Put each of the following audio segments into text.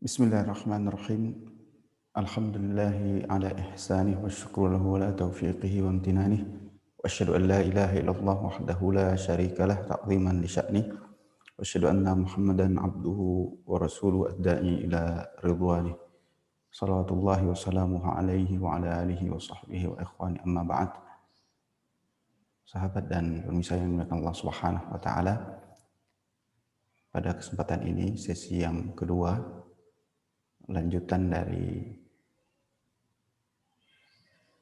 Bismillahirrahmanirrahim. Alhamdulillahi ala ihsanih wa syukru lahu ala taufiqihi wa amtinanih. Wa asyhadu an la ilaha illallah wahdahu la syarikalah ta'ziman li sya'nih. Wa asyhadu anna Muhammadan abduhu wa rasuluhu ad-da'i ila ridwanih. Salawatullahi wa salamuhu alaihi wa ala alihi wa sahbihi wa ikhwani amma ba'd. Sahabat dan pemirsa yang dimuliakan Allah Subhanahu wa taala. Pada kesempatan ini sesi yang kedua, lanjutan dari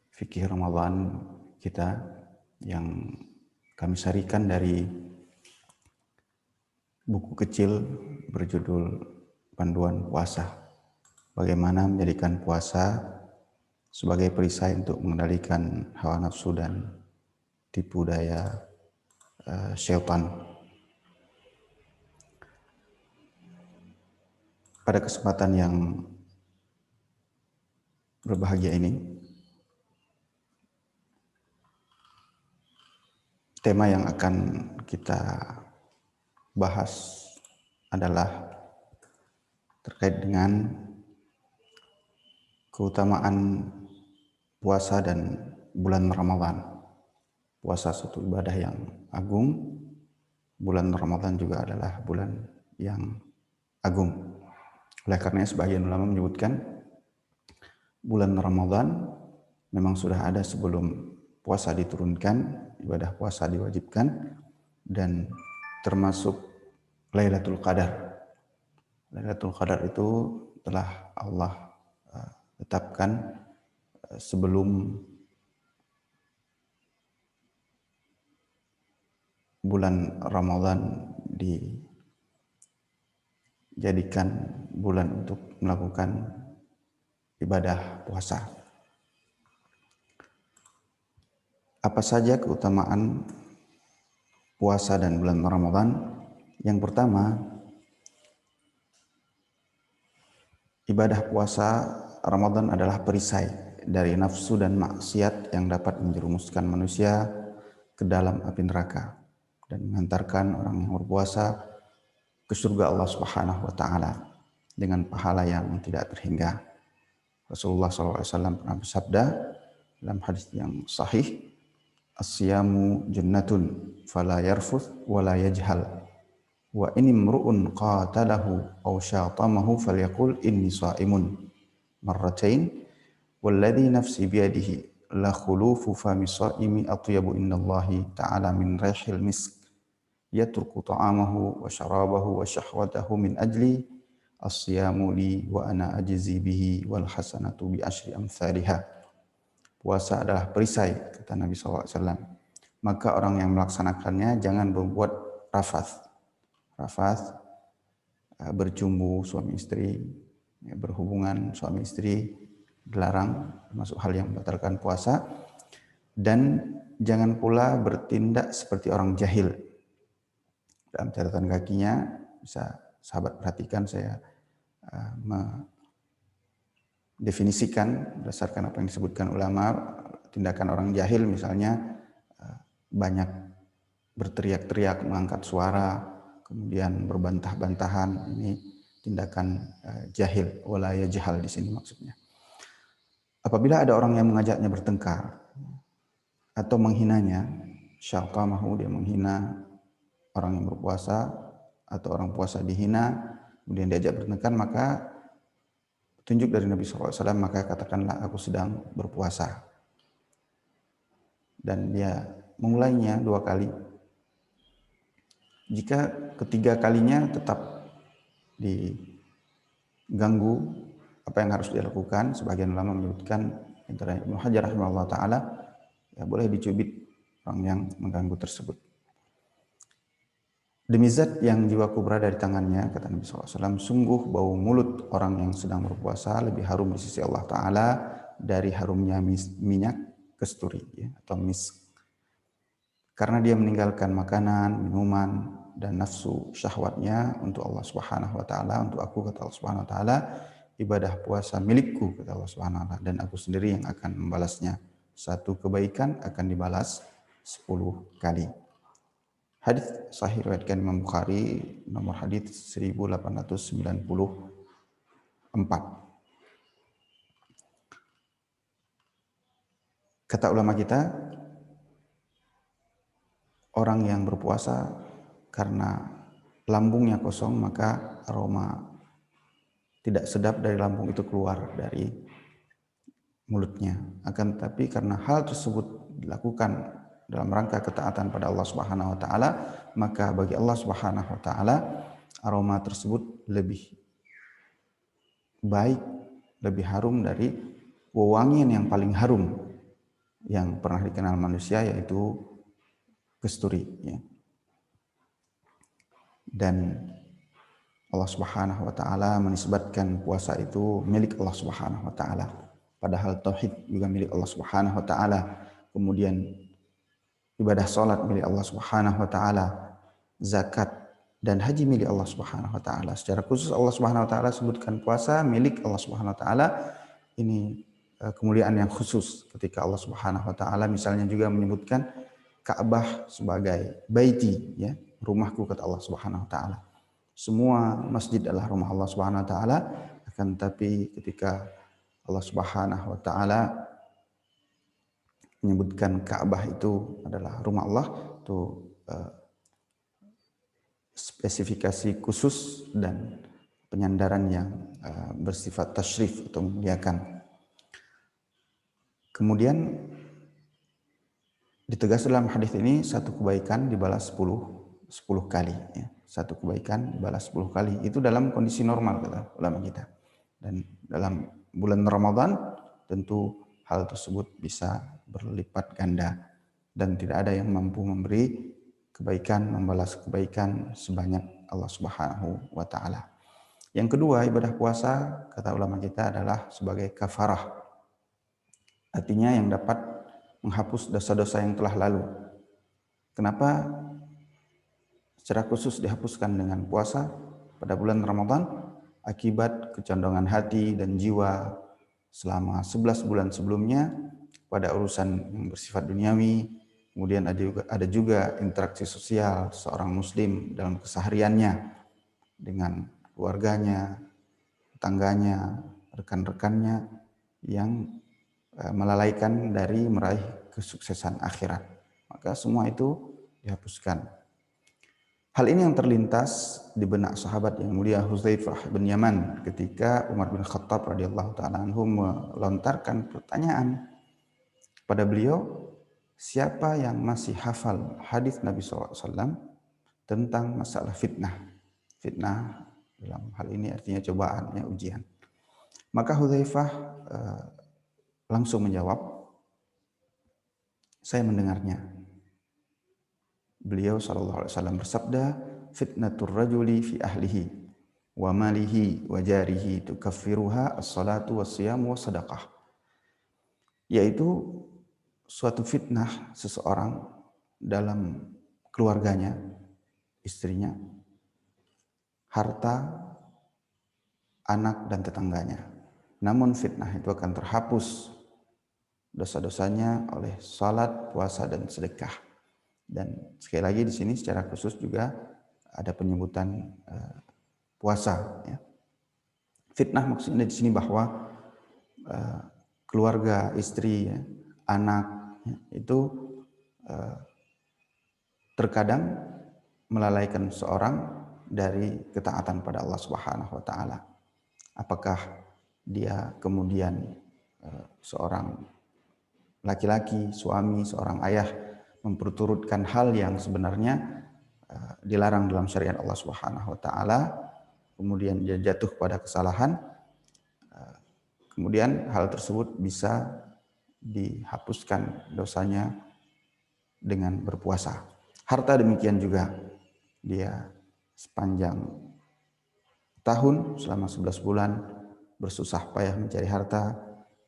fikih Ramadan kita yang kami sarikan dari buku kecil berjudul Panduan Puasa. Bagaimana menjadikan puasa sebagai perisai untuk mengendalikan hawa nafsu dan tipu daya syaitan. Pada kesempatan yang berbahagia ini, tema yang akan kita bahas adalah terkait dengan keutamaan puasa dan bulan Ramadan. Puasa suatu ibadah yang agung, bulan Ramadan juga adalah bulan yang agung. Oleh karena sebagian ulama menyebutkan bulan Ramadan memang sudah ada sebelum puasa diturunkan, ibadah puasa diwajibkan, dan termasuk Lailatul Qadar. Lailatul Qadar itu telah Allah tetapkan sebelum bulan Ramadan dijadikan bulan untuk melakukan ibadah puasa. Apa saja keutamaan puasa dan bulan Ramadan? Yang pertama, ibadah puasa Ramadan adalah perisai dari nafsu dan maksiat yang dapat menjerumuskan manusia ke dalam api neraka dan mengantarkan orang yang berpuasa ke surga Allah Subhanahu wa taala dengan pahala yang tidak terhingga. Rasulullah SAW pernah bersabda dalam hadis yang sahih, "As-siyamu jannatun fala yarfuth wa la yajhal. Wa in imru'un qatalahu aw syatamahu falyaqul inni sha'imun marratain walladhi nafsi biyadihi la khulufu fami sha'imi atyabu indallahi ta'ala min rihil misk yatruku ta'amahu wa syarabahu wa syahwatahu min ajli as-siyamu li wa ana ajzi bihi wal hasanatu bi asyri amsalihha." Puasa adalah perisai, kata Nabi SAW. Maka orang yang melaksanakannya jangan berbuat rafath. Rafath, bercumbu suami istri, berhubungan suami istri, dilarang, termasuk hal yang membatalkan puasa. Dan jangan pula bertindak seperti orang jahil. Dalam catatan kakinya, bisa sahabat perhatikan, saya mendefinisikan berdasarkan apa yang disebutkan ulama. Tindakan orang jahil misalnya banyak berteriak-teriak, mengangkat suara, kemudian berbantah-bantahan. Ini tindakan jahil, wala yajhal di sini maksudnya. Apabila ada orang yang mengajaknya bertengkar atau menghinanya, syaqamahu, dia menghina orang yang berpuasa atau orang puasa dihina, kemudian diajak bertengkar, maka petunjuk dari Nabi SAW, maka katakanlah aku sedang berpuasa. Dan dia memulainya 2 kali. Jika ketiga kalinya tetap diganggu, apa yang harus dia lakukan? Sebagian ulama menyebutkan, antara Ibnu Hajar rahimahullah ta'ala, ya boleh dicubit orang yang mengganggu tersebut. Demi zat yang jiwaku berada di tangannya, kata Nabi SAW, sungguh bau mulut orang yang sedang berpuasa lebih harum di sisi Allah Ta'ala dari harumnya minyak kasturi, ya, atau misk. Karena dia meninggalkan makanan, minuman, dan nafsu syahwatnya untuk Allah Subhanahu wa taala, untuk aku, kata Allah Subhanahu wa taala, ibadah puasa milikku, kata Allah Subhanahu wa taala, dan aku sendiri yang akan membalasnya. Satu kebaikan akan dibalas 10 kali. Hadis sahih riwayat Imam Bukhari, nomor hadis 1890. Kata ulama kita, orang yang berpuasa karena lambungnya kosong, maka aroma tidak sedap dari lambung itu keluar dari mulutnya. Akan tetapi karena hal tersebut dilakukan dalam rangka ketaatan pada Allah Subhanahu wa taala, maka bagi Allah Subhanahu wa taala aroma tersebut lebih baik, lebih harum dari wewangian yang paling harum yang pernah dikenal manusia, yaitu kasturi, ya. Dan Allah Subhanahu wa taala menisbatkan puasa itu milik Allah Subhanahu wa taala, padahal tauhid juga milik Allah Subhanahu wa taala. Kemudian ibadah salat milik Allah Subhanahu wa taala, zakat dan haji milik Allah Subhanahu wa taala. Secara khusus Allah Subhanahu wa taala sebutkan puasa milik Allah Subhanahu wa taala. Ini kemuliaan yang khusus ketika Allah Subhanahu wa taala misalnya juga menyebutkan Ka'bah sebagai baiti, ya, rumahku, kata Allah Subhanahu wa taala. Semua masjid adalah rumah Allah Subhanahu wa taala, akan tetapi ketika Allah Subhanahu wa taala menyebutkan Ka'bah itu adalah rumah Allah, itu spesifikasi khusus dan penyandaran yang bersifat tasyrif atau memuliakan. Kemudian ditegas dalam hadis ini, satu kebaikan dibalas 10 kali, ya. Satu kebaikan dibalas 10 kali. Itu dalam kondisi normal, kata ulama kita. Dan dalam bulan Ramadan tentu hal tersebut bisa berlipat ganda, dan tidak ada yang mampu memberi kebaikan, membalas kebaikan sebanyak Allah Subhanahu wa taala. Yang kedua, ibadah puasa kata ulama kita adalah sebagai kafarah. Artinya yang dapat menghapus dosa-dosa yang telah lalu. Kenapa secara khusus dihapuskan dengan puasa pada bulan Ramadan? Akibat kecondongan hati dan jiwa selama 11 bulan sebelumnya pada urusan yang bersifat duniawi. Kemudian ada juga interaksi sosial seorang muslim dalam kesehariannya dengan keluarganya, tetangganya, rekan-rekannya, yang melalaikan dari meraih kesuksesan akhirat. Maka semua itu dihapuskan. Hal ini yang terlintas di benak sahabat yang mulia Hudzaifah bin Yaman ketika Umar bin Khattab radhiyallahu taala anhu melontarkan pertanyaan kepada beliau, siapa yang masih hafal hadis Nabi SAW tentang masalah fitnah. Fitnah dalam hal ini artinya cobaan, ya, ujian. Maka Hudzaifah langsung menjawab, saya mendengarnya. Beliau SAW bersabda, fitnatur rajuli fi ahlihi wa malihi wa jarihi tukaffiruha as-salatu was-siyamu was-sadaqah. Yaitu suatu fitnah seseorang dalam keluarganya, istrinya, harta, anak dan tetangganya. Namun fitnah itu akan terhapus dosa-dosanya oleh salat, puasa dan sedekah. Dan sekali lagi di sini secara khusus juga ada penyebutan puasa, ya. Fitnah maksudnya di sini bahwa keluarga, istri, ya, anak, ya, itu terkadang melalaikan seorang dari ketaatan pada Allah Subhanahu wa taala. Apakah dia kemudian seorang laki-laki, suami, seorang ayah memperturutkan hal yang sebenarnya dilarang dalam syariat Allah Subhanahu wa taala, kemudian dia jatuh pada kesalahan, kemudian hal tersebut bisa dihapuskan dosanya dengan berpuasa. Harta demikian juga, dia sepanjang tahun selama 11 bulan bersusah payah mencari harta,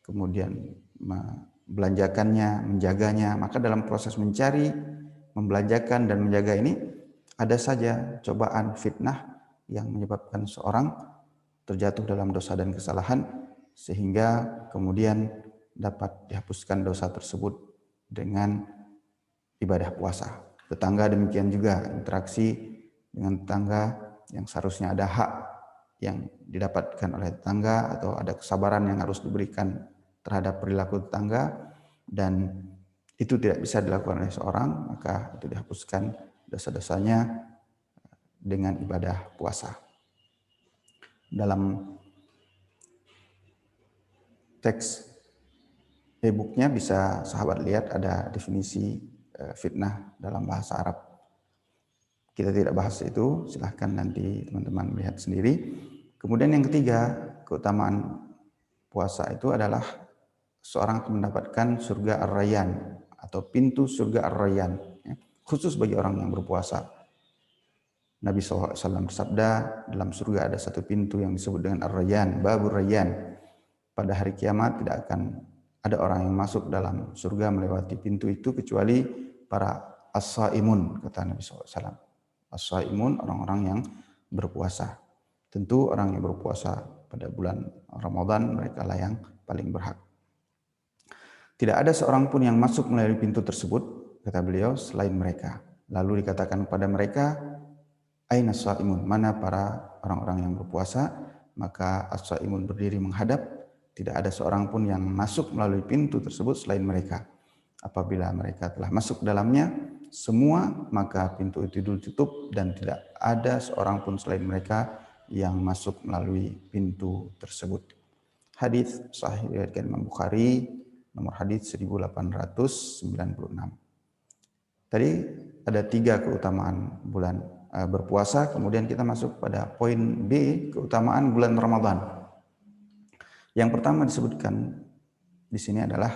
kemudian membelanjakannya, menjaganya. Maka dalam proses mencari, membelanjakan dan menjaga ini ada saja cobaan, fitnah yang menyebabkan seorang terjatuh dalam dosa dan kesalahan, sehingga kemudian dapat dihapuskan dosa tersebut dengan ibadah puasa. Tetangga demikian juga, interaksi dengan tetangga yang seharusnya ada hak yang didapatkan oleh tetangga atau ada kesabaran yang harus diberikan terhadap perilaku tetangga dan itu tidak bisa dilakukan oleh seorang, maka itu dihapuskan dosa-dosanya dengan ibadah puasa. Dalam teks e-booknya bisa sahabat lihat ada definisi fitnah dalam bahasa Arab. Kita tidak bahas itu, silahkan nanti teman-teman lihat sendiri. Kemudian yang ketiga, keutamaan puasa itu adalah seorang mendapatkan surga Ar-Rayyan atau pintu surga Ar-Rayyan, ya, khusus bagi orang yang berpuasa. Nabi SAW bersabda, dalam surga ada satu pintu yang disebut dengan Ar-Rayyan, Babur Rayyan. Pada hari kiamat tidak akan ada orang yang masuk dalam surga melewati pintu itu kecuali para as-saimun, kata Nabi SAW. As-saimun, orang-orang yang berpuasa. Tentu orang yang berpuasa pada bulan Ramadan mereka lah yang paling berhak. Tidak ada seorang pun yang masuk melalui pintu tersebut, kata beliau, selain mereka. Lalu dikatakan kepada mereka, aina as-saimun, mana para orang-orang yang berpuasa? Maka as-saimun berdiri menghadap, tidak ada seorang pun yang masuk melalui pintu tersebut selain mereka. Apabila mereka telah masuk dalamnya, semua, maka pintu itu ditutup dan tidak ada seorang pun selain mereka yang masuk melalui pintu tersebut. Hadis sahih riwayat Imam Bukhari, nomor hadis 1896. Tadi ada 3 keutamaan bulan berpuasa, kemudian kita masuk pada poin B, keutamaan bulan Ramadan. Yang pertama disebutkan di sini adalah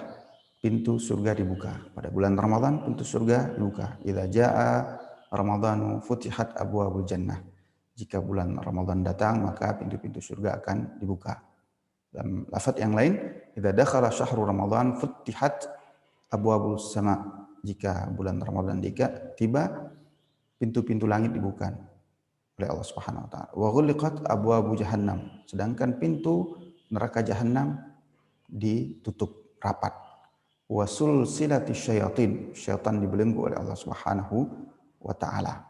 pintu surga dibuka. Pada bulan Ramadan pintu surga dibuka. Idza jaa Ramadhanu futihat abwaabul jannah. Jika bulan Ramadan datang maka pintu-pintu surga akan dibuka. Dalam lafaz yang lain, idza dakhala syahrul Ramadan futihat abwaabus sama. Jika bulan Ramadan tiba, pintu-pintu langit dibuka oleh Allah Subhanahu wa taala. Wa ghuliqat abwaabu jahannam. Sedangkan pintu neraka jahanam ditutup rapat. Wa sulsilati syayatin, syaitan dibelenggu oleh Allah Subhanahu wa taala.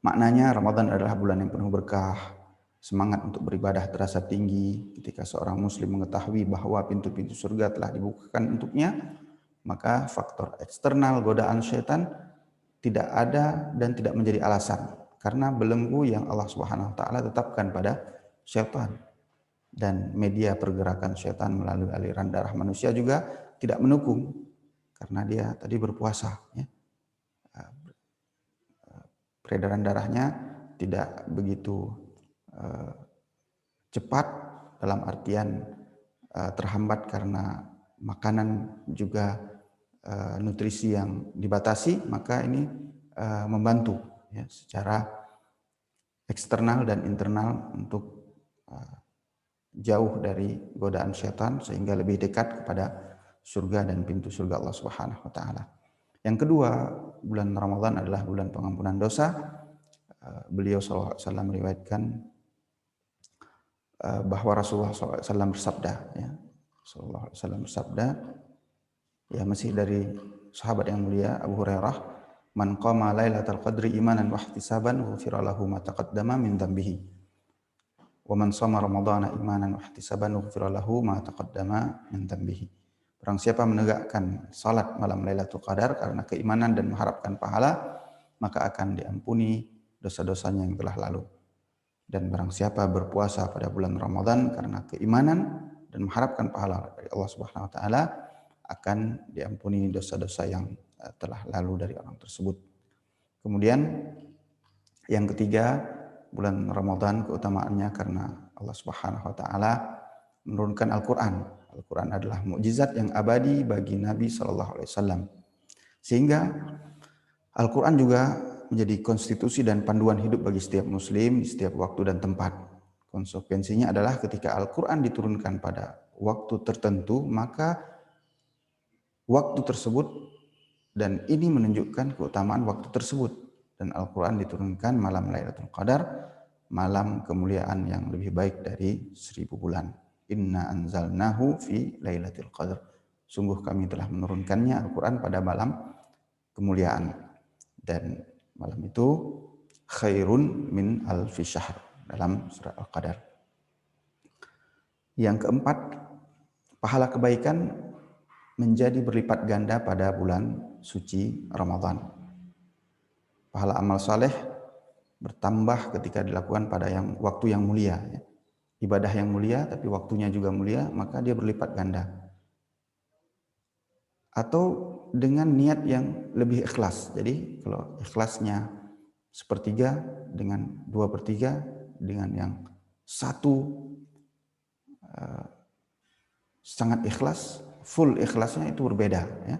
Maknanya Ramadan adalah bulan yang penuh berkah, semangat untuk beribadah terasa tinggi. Ketika seorang muslim mengetahui bahwa pintu-pintu surga telah dibukakan untuknya, maka faktor eksternal godaan syaitan tidak ada dan tidak menjadi alasan, karena belenggu yang Allah Subhanahu wa taala tetapkan pada syaitan. Dan media pergerakan syaitan melalui aliran darah manusia juga tidak mendukung karena dia tadi berpuasa, ya. Peredaran darahnya tidak begitu cepat, dalam artian terhambat karena makanan juga nutrisi yang dibatasi, maka ini membantu, ya, secara eksternal dan internal untuk jauh dari godaan syaitan sehingga lebih dekat kepada surga dan pintu surga Allah Subhanahu wa taala. Yang kedua, bulan Ramadan adalah bulan pengampunan dosa. Beliau SAW meriwayatkan bahwa Rasulullah SAW bersabda, ya, Rasulullah SAW bersabda, ya, masih dari sahabat yang mulia Abu Hurairah, man qama lailatal qadri imanan wa ihtisaban ghufira lahu ma taqaddama min dhanbihi. Wa man shama ramadhana imanan wa ihtisaban ghufira lahu ma taqaddama min dhanbihi. Barang siapa menegakkan salat malam Lailatul Qadar karena keimanan dan mengharapkan pahala, maka akan diampuni dosa-dosanya yang telah lalu. Dan barang siapa berpuasa pada bulan Ramadan karena keimanan dan mengharapkan pahala dari Allah Subhanahu wa taala, akan diampuni dosa-dosa yang telah lalu dari orang tersebut. Kemudian yang ketiga, bulan Ramadan keutamaannya karena Allah Subhanahu wa taala menurunkan Al-Qur'an. Al-Qur'an adalah mukjizat yang abadi bagi Nabi sallallahu alaihi wasallam. Sehingga Al-Qur'an juga menjadi konstitusi dan panduan hidup bagi setiap muslim di setiap waktu dan tempat. Konsekuensinya adalah ketika Al-Qur'an diturunkan pada waktu tertentu, maka waktu tersebut, dan ini menunjukkan keutamaan waktu tersebut. Dan Al-Quran diturunkan malam Lailatul Qadar, malam kemuliaan yang lebih baik dari 1000 bulan. Inna anzalnahu fi Lailatul Qadar. Sungguh kami telah menurunkannya Al-Quran pada malam kemuliaan. Dan malam itu khairun min alfi syahr. dalam surat Al-Qadar. Yang keempat, pahala kebaikan menjadi berlipat ganda pada bulan suci Ramadan. Pahala amal saleh bertambah ketika dilakukan pada waktu yang mulia. Ibadah yang mulia tapi waktunya juga mulia, maka dia berlipat ganda. Atau dengan niat yang lebih ikhlas. Jadi kalau ikhlasnya 1/3 dengan 2/3 dengan yang satu sangat ikhlas, full ikhlasnya itu berbeda, ya.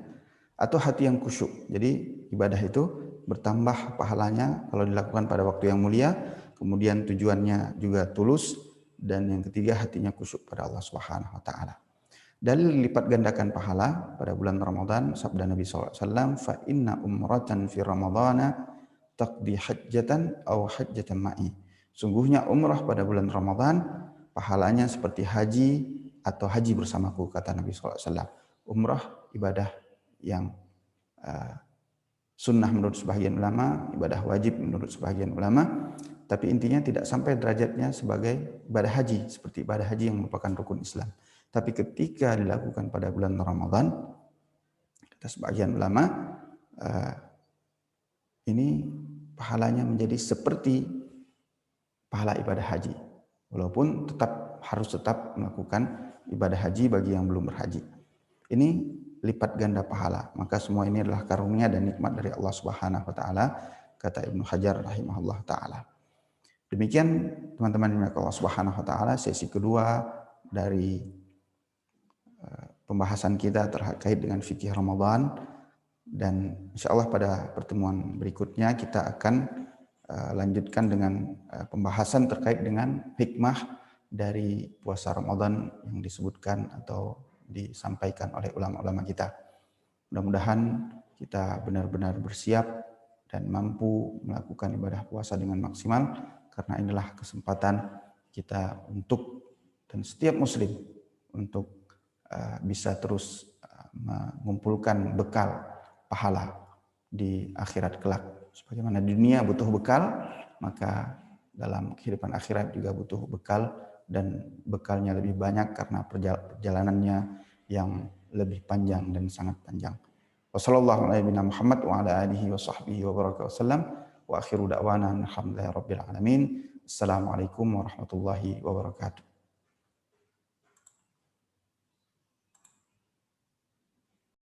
Atau hati yang khusyuk. Jadi ibadah itu bertambah pahalanya kalau dilakukan pada waktu yang mulia, kemudian tujuannya juga tulus, dan yang ketiga hatinya khusyuk pada Allah Subhanahu wa taala. Dalil lipat gandakan pahala pada bulan Ramadan, sabda Nabi SAW, fa inna umratan fi ramadhana taqdi hajjatan aw hajjatan ma'i. Sungguhnya umrah pada bulan Ramadan pahalanya seperti haji atau haji bersamaku, kata Nabi SAW. Umrah ibadah yang sunnah menurut sebagian ulama, ibadah wajib menurut sebagian ulama, tapi intinya tidak sampai derajatnya sebagai ibadah haji, seperti ibadah haji yang merupakan rukun Islam. Tapi ketika dilakukan pada bulan Ramadan, kata sebagian ulama, ini pahalanya menjadi seperti pahala ibadah haji, walaupun harus tetap melakukan ibadah haji bagi yang belum berhaji. Ini lipat ganda pahala. Maka semua ini adalah karunia dan nikmat dari Allah Subhanahu wa taala, kata Ibnu Hajar rahimahullah taala. Demikian teman-teman yang Allah Subhanahu wa taala, sesi kedua dari pembahasan kita terkait dengan fikih Ramadan, dan insya Allah pada pertemuan berikutnya kita akan lanjutkan dengan pembahasan terkait dengan hikmah dari puasa Ramadan yang disebutkan atau disampaikan oleh ulama-ulama kita. Mudah-mudahan kita benar-benar bersiap dan mampu melakukan ibadah puasa dengan maksimal, karena inilah kesempatan kita untuk, dan setiap muslim untuk bisa terus mengumpulkan bekal pahala di akhirat kelak. Sebagaimana di dunia butuh bekal, maka dalam kehidupan akhirat juga butuh bekal, dan bekalnya lebih banyak karena perjalanannya yang lebih panjang dan sangat panjang. Wassallallahu ala nabiyina Muhammad wa ala alihi wa sahbihi wa baraka wasallam, wa akhiru da'wana alhamdulillahi rabbil alamin. Assalamualaikum warahmatullahi wabarakatuh.